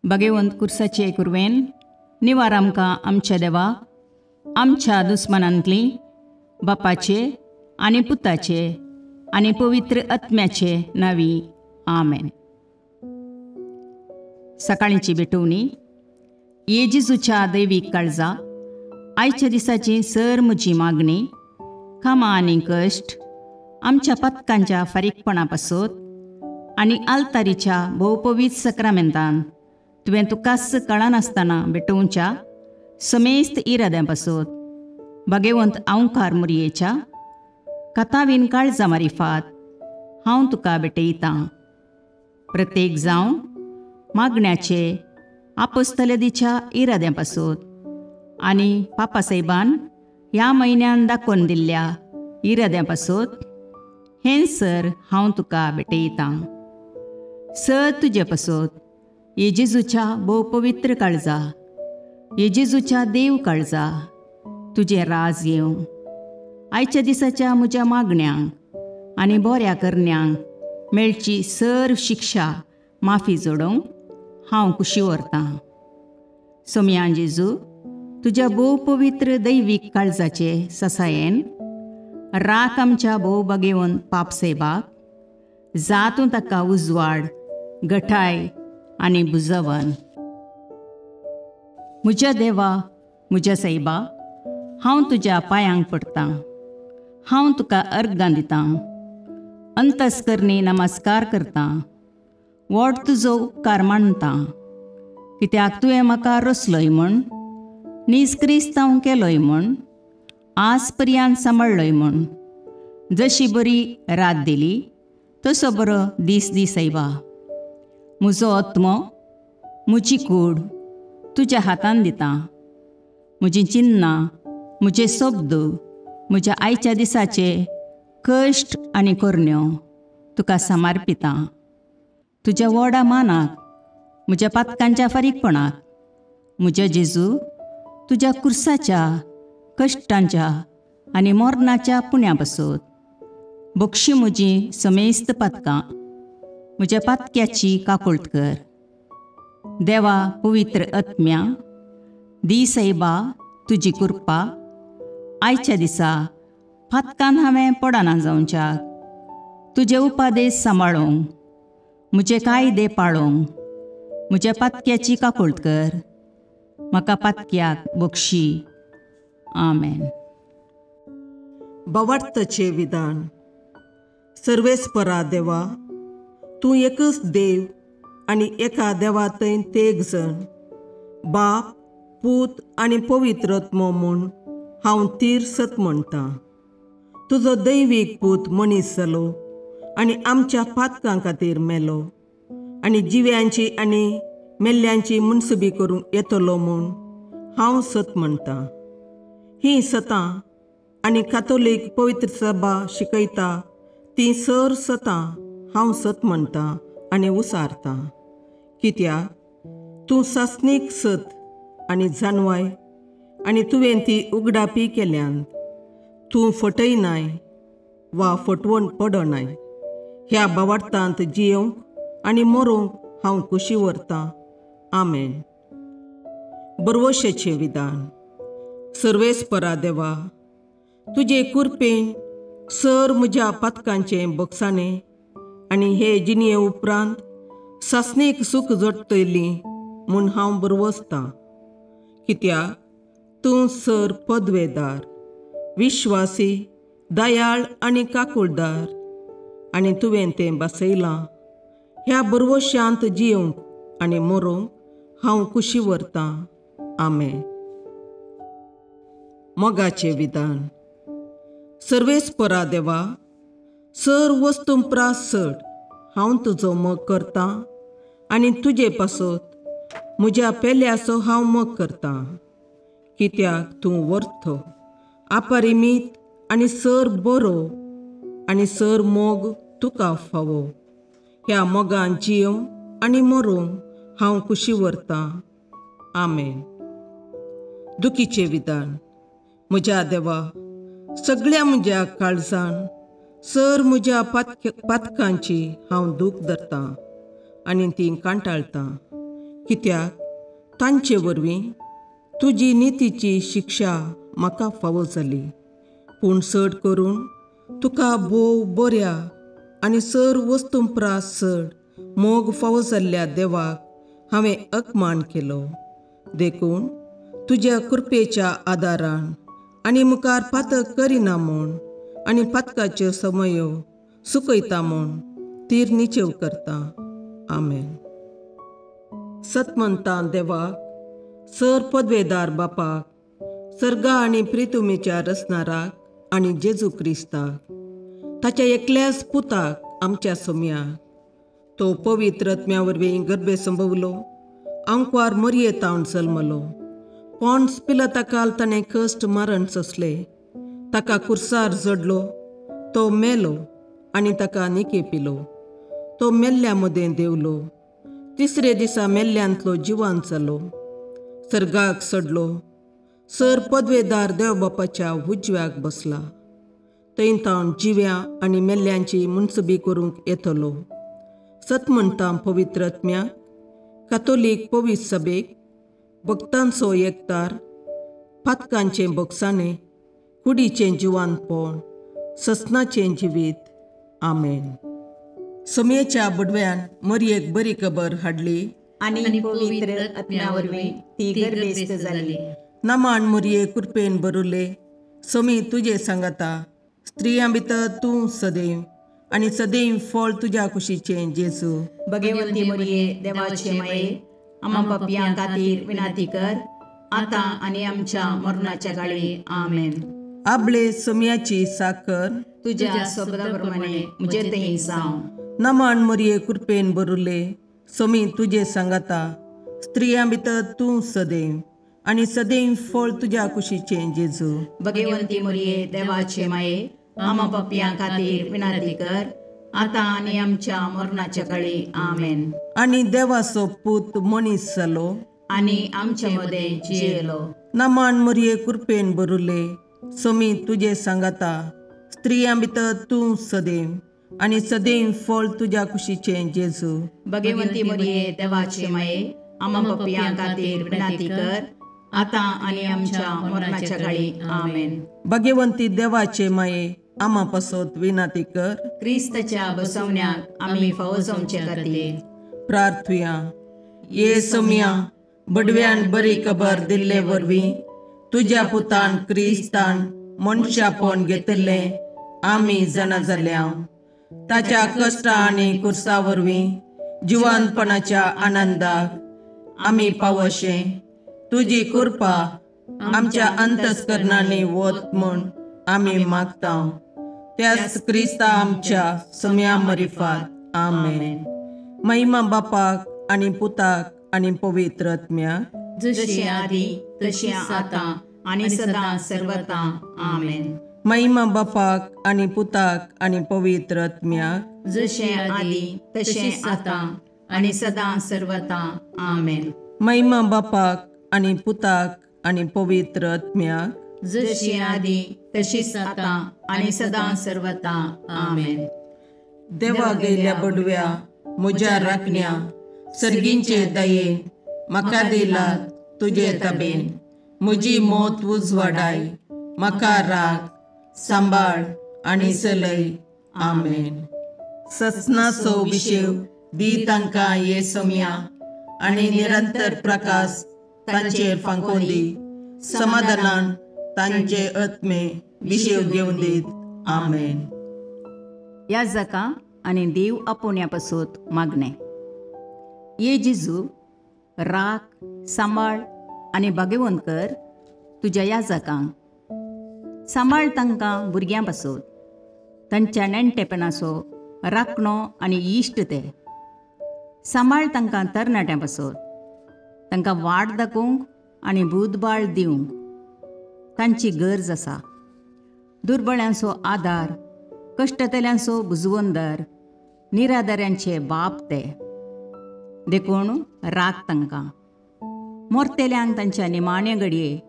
भगवंत कुर्साचे कुरवेन निवार आमकां आमच्या देवा आमच्या दुस्मनांतली बापाचे आनी पुताचे आनी पवित्र आत्म्याचे नावी आमेन. सकाळींची भेटवणी. येजेजूच्या दैवीक काळजा आयच्या दिसाची सर म्हजी मागणी कामां आनी कश्ट आमच्या पथकांच्या फारीकपणा पासत आनी आल्तारीच्या भोवपवीत सक्रामेंतान तुवें तुकास कळनासतना भेटोवच्या समेस्त इराद्यां पासत भगवंत आवकार मुरयेच्या कथावीन काळजा मारिफात हांव तुका भेटयतां. प्रत्येक जावं मागण्याचे आपोस्तलदीच्या इराद्यां पासत आनी पापासाहेबान ह्या म्हयन्यान दाखोवन दिल्ल्या इराद्यां पासत हें सर हांव तुका भेटयतां. सर तुजे पासत येजेजूच्या भोवपवित्र काळजा येजेजूच्या देव काळजा तुजें राज येवं. आयच्या दिसाच्या म्हज्या मागण्यांक आनी बऱ्या करण्यांक मेळची सर शिक्षा माफी जोडोवंक हांव कुशी व्हरतां. सोम्या जेजू तुज्या भोवपवित्र दैवीक काळजाचे ससायेन राख आमच्या भोव भगवंत पापसाहेबाक जातूं ताका उजवाड घटाय आनी बुजवण. म्हज्या देवा म्हज्या साहेबा हांव तुज्या पांयांक पडटां. हांव तुका अर्गां दितां. अंतस्करणी नमस्कार करतां. व्हड तुजो उपकार मानतां. कित्याक तुवें म्हाका रचलोय म्हूण निस्क्रिस्तांव केलोय म्हूण आज पर्यंत सांबाळलोय म्हूण जशी बरी रात दिली तसो बरो दीस दी सायबा. म्हजो आत्मो म्हजी कूड तुज्या हातान दितां. म्हजीं चिन्नां म्हजे शब्द म्हज्या आयच्या दिसाचे कश्ट आनी करण्यो तुका समर्पितां. तुज्या व्हडा मानाक म्हज्या पातकांच्या फारीकपणाक म्हज्या जेजू तुज्या कुर्साच्या कश्टांच्या आनी मरणाच्या पुण्या पासत बक्षी म्हजी समेस्त पातकां म्हज्या पातक्याची काकुळट कर. देवा पवित्र आत्म्या दी सायबा तुजी कृपा आयच्या दिसा पातकान हांवें पडना जावच्याक तुजे उपादेश सांबाळोवंक म्हजे कायदे पाळोवंक म्हज्या पातक्याची काकुळट कर. म्हाका पातक्याक बक्षी. आमेन. बवार्थाचें विधान. सर्वेस्परा देवा तूं एकच देव आनी एका देवा थंय तेग जण बाप पूत आनी पवित्र आत्मो म्हूण हांव तीर सत म्हणटां. तुजो दैवीक पूत मनीस जालो आनी आमच्या पातकां खातीर मेलो आनी जिव्यांची आनी मेल्ल्यांची मुनसुबी करूंक येतलो म्हूण हांव सत म्हणटां. हीं सतां आनी कातोलीक पवित्र सभा शिकयता तीं सर सतां हांव सत म्हणटां आनी उसारतां. कित्याक तूं सासणीक सत आनी जानवाय आनी तुवें ती उगडापी केल्यांत. तूं फटयनाय वा फटवण पडनाय. ह्या बवार्थांत जियोंक आनी मरोवंक हांव कुशी व्हरतां. आमेन. बरवशेचें विधान. सर्वेस्परा देवा तुजे कुरपेन सर म्हज्या पातकांचें बक्षाणें आनी हे जिणये उपरांत सासणेक सूख जोडटली म्हूण हांव बरवसतां. कित्याक तूं सर पदवेदार विश्वासी दयाळ आनी काकुळदार आनी तुवें तें बसयलां. ह्या बरवश्यांत जियोंक आनी मरोवंक हांव कुशी व्हरतां. आमेन. मोगाचें विधान. सर्वेस्परा देवा सर वस्तुंपरास चड हांव तुजो मोग करतां आनी तुजे पासत म्हज्या पेल्याचो हांव मोग करतां. कित्याक तूं वर्थ अपरिमीत आनी सर बरो आनी सर मोग तुका फावो. ह्या मोगान जियोंक आनी मरोवंक हांव कुशी व्हरतां. आमेन. दुखीचें विधान. म्हज्या देवा सगळ्या म्हज्या काळजान सर म्हज्या पातकांची हांव दूख धरतां आनी ती कांटाळतां. कित्याक तांचे वरवीं तुजी नितीची शिक्षा म्हाका फावो जाली. पूण चड करून तुका भोव बऱ्या आनी सर वस्तूंपरास चड मोग फावो जाल्ल्या देवाक हांवें अकमान केलो. देखून तुज्या कृपेच्या आदारान आनी मुखार पातक करिना म्हूण आनी पातकाच्यो समयो सुकयता म्हूण तीर निचेव करता. आमेन. सतमंतां देवाक, सर पदवेदार बापाक, सर्गा आनी प्रितुमेच्या रचणाराक आनी जेजू क्रिस्ताक, ताच्या एकल्याच पुताक आमच्या सोम्याक, तो पवित्र आत्म्या वरवीं गर्भे संभवलो, आंकवार मरयेतावन जल्मलो, पोन्स पिलाताकाल ताणें कश्ट मरण सोंसले, ताका कुर्सार जडलो, तो मेलो आनी ताका निकेपिलो, तो मेल्ल्या मदें देवलो, तिसरे दिसा मेल्ल्यांतलो जिवांत जालो, सर्गाक चडलो, सर पदवेदार देवबापाच्या उजव्याक बसला, थंय तावन जिव्या आनी मेल्ल्यांची मुनसबी करूंक येतलो. सतमंतां पवित्र आत्म्याक, कातोलीक पवित्र सभेक, भक्तांचो एकतार, पातकांचें भोगसाणें, कुडीचें जिवांतपण, ससनाचें जिवीत. आमेन. सोम्येच्या बडव्यान मरयेक बरी खबर हाडली आनी पवित्र आत्म्या वरवीं ती गर्भेस्त जाली. नमान मरये कृपेन बरुले, सोमी तुजे सांगाता, स्त्रियां भितर तूं सदैव आनी सदैव फळ तुज्या कुशीचें जेजू. भगवंती मरये देवाचे माये, आम्हा पापयां खातीर विनाती कर, आतां आनी आमच्या मरणाच्या काळी. आमेन. आपले सोम्याची साकर तुज्या सोबताप्रमाणे म्हजे थंय जावं. नमान मरये कृपेन बरुले, सोमी तुजे सांगाता, स्त्रियां भितर तूं सदैव आनी सदैव फळ तुज्या कुशीचें जेजू. भगवंती मरये देवाचे माये, आम्हा पापयां खातीर विनाती कर, आतां आनी आमच्या मरणाच्या काळी. आमेन. आनी देवाचो पूत मनीस जालो आनी आमचे मदें जियेलो. नमान मरये कृपेन बरुले, सोमी तुजे सांगाता, स्त्रियां भितर तूं सदैव आनी सदैव फळ तुज्या कुशीचें जेजू. भगवंती मरये देवाचे माये, आम्हा पापयां खातीर विनाती कर, आतां आनी आमच्या मरणाच्या काळी. आमेन. भगवंती देवाचे माये, आम्हा पासत विनाती कर. क्रिस्ताच्या बसवण्याक आमी फावो जावचे खातीर प्रार्थुया. ये सोम्या, बडव्यान बरी खबर दिल्ले वरवीं तुज्या पुतान क्रिस्तान मनशापण घेतिल्लें आमी जाणा जाल्या. ताच्या कश्टा आनी कुर्सा वरवीं जिवंतपणाच्या आनंदाक आमी पावशे. तुजी कृपा आमच्या अंतस्करणांनी वत म्हूण आमी मागता. त्याच क्रिस्ता आमच्या सोम्या मरिफात. आमेन. महिमा बापाक आनी पुताक आनी पवित्र आत्म्याक, जशे आदी तशें आतां आनी सदां सर्वता. आमेन. महिमा बापाक आनी पुताक आनी पवित्र आत्म्याक, जशे आदी तशें आतां आनी सदां सर्वता. आमेन. महिमा बापाक आनी पुताक आनी पवित्र आत्म्याक, जशी आदी तशीच आतां आनी सदां सर्वता. आमेन. देवा गेल्या बडव्या म्हज्या राखण्या, सर्गींचे दयेन म्हाका दिलात तुजे तबेन. म्हजी मोत उजवाडाय, म्हाका राख, सांबाळ आनी चलय. आमेन. ससनाचो विशेव दी तांकां ये सोम्या, आनी निरंतर प्रकाश तांचेर फांकून दी. समाधानान तांचे आत्मे विशेव घेवन दीत. आमेन. याजकां आनी देव आपोवण्या पासत मागणें. ये जेजू, राख, सांबाळ आनी भाग्यवंत कर तुज्या याजकांक. सांबाळ तांकां भुरग्यां पासत, तांच्या नेणटेपणाचो राखणो आनी इश्ट ते. सांबाळ तांकां तरणाट्यां पासत, तांकां वाट दाखोवंक आनी बुधबाळ दिवंक तांची गरज आसा. दुर्बळ्यांचो आदार, कश्टतल्यांचो बुजवंदर, निराधाऱ्यांचे बाप ते. देखून राख तांकां. मोरतेल्यांक तांच्या निमाणे घडये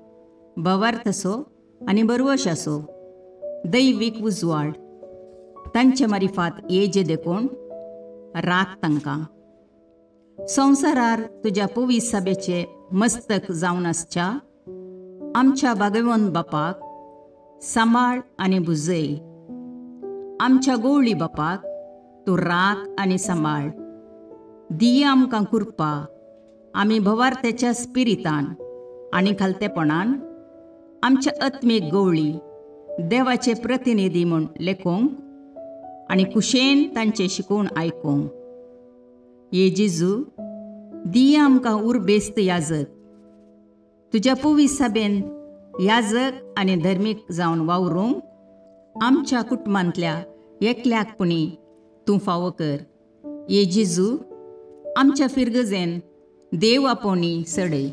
भवार्थसो आनी बरवशाचो दैवीक उजवाड तांचे मारिफात येजे देखून राख तांकां. संवसारार तुज्या पवित्र सभेचे मस्तक जावन आसच्या आमच्या भाग्यवंत बापाक सांबाळ आनी बुजय. आमच्या गोवळी बापाक तूं राख आनी सांबाळ. दिये आमकां कुरपा आमी भवार्थेच्या स्पिरितान आनी खालतेपणान आमच्या आत्मीक गोवळी देवाचे प्रतिनिधी म्हूण लेखोंक आनी कुशेन तांचे शिकोवन आयकूंक. ये जेजू दिये आमकां उरबेस्त याजक. तुज्या पवित्र सभेन याजक आनी धर्मीक जावन वावरूंक आमच्या कुटुंबांतल्या एकल्याकपणी तूं फावो कर. ये जेजू आमच्या फिरगजेन देव आपोवणी सडय.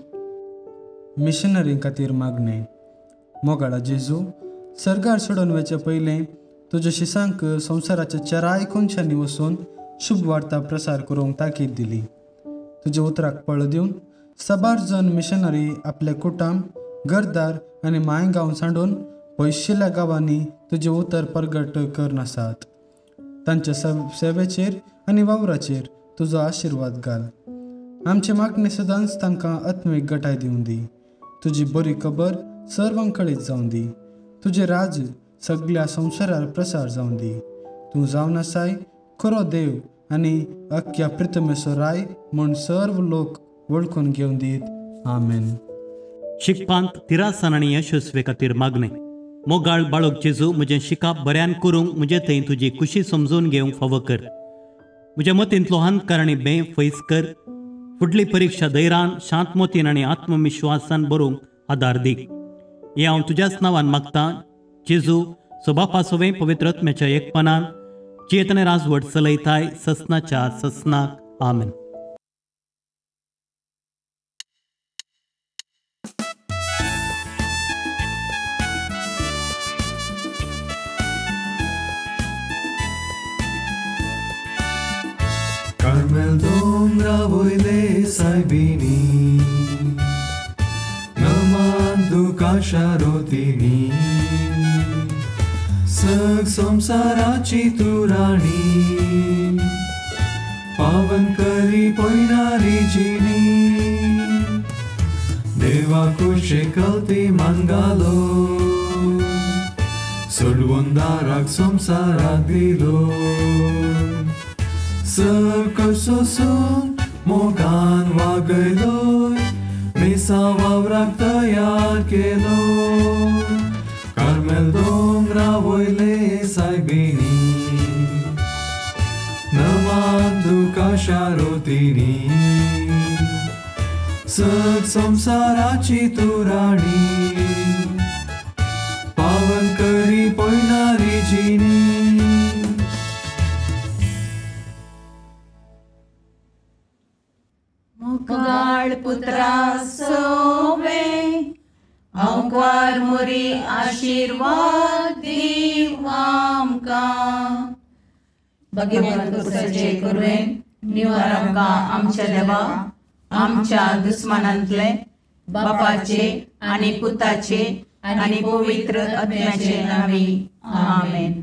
मिशनरी खातीर मागणें. मोगाळा जेजू, सरकार सोडून वचे पयलें तुज्या शिसांक संवसाराच्या चराय कोनशांनी वचून शुभ वार्ता प्रसार करूंक ताकीद दिली. तुज्या उतराक पळ दिवन साबार जण मिशनरी आपले कुटुंब, घरदार आनी मायगांव सांडून पयशिल्ल्या गांवांनी तुजें उतर प्रगट करन आसात. तांच्या सेवेचेर आनी वावराचेर तुजो आशिर्वाद घाल. आमचे मागणे सदांच तांकां आत्मीक घटाय दिवन दी. तुजी बरी खबर सर्वांक कळीत जावन दी. तुजें राज सगळ्या संवसारार प्रसार जावन दी. तूं जावन आसाय खरो देव आनी अख्ख्या पृथ्वीचो राय म्हूण सर्व लोक वळखून घेवन दीत. आमेन. शिकपांत तिरासन आनी यशस्वे खातीर मागणें. मोगाळ बाळक जेजू, म्हजें शिकाप बऱ्यान करूंक म्हजे थंय तुजी खुशी समजून घेवंक फावो कर. म्हज्या मतींतलो अहंकार आनी भंय फयस कर. फुडली परीक्षा धैर्यान, शांतमतीन आनी आत्मविश्वासान बरोवंक आदार दी. हें हांव तुज्याच नांवान मागतां जेजू, सबापा सवें पवित्र आत्म्याच्या एकपणान चेतने राजवट चलयताय ससनाच्या ससनाक. आमेन. Carmel dombra voile saibini Namandu kasharotini Sag samsarachi tu rani Pavan kari poinari jini Deva kushe kalti mangalo Sulvundarak samsarak dilo Săcăsosun, mogan vagăloi, Mesa vavrak tăiar cheloi, Carmel dombra voile saibini, Nămandu cașarotini, Săc samsaraci turani, Pavan cări poinari gini, मोगाळ पुत्रा सोवे अवकार मोरी आशीर्वाद दीव आमकां. भगवंत पुरुषाचे करुवेन निवार आमकां आमच्या देवा आमच्या दुस्मानांतले बापाचे आनी पुताचे आनी पवित्र आत्म्याचे नावी. आमेन.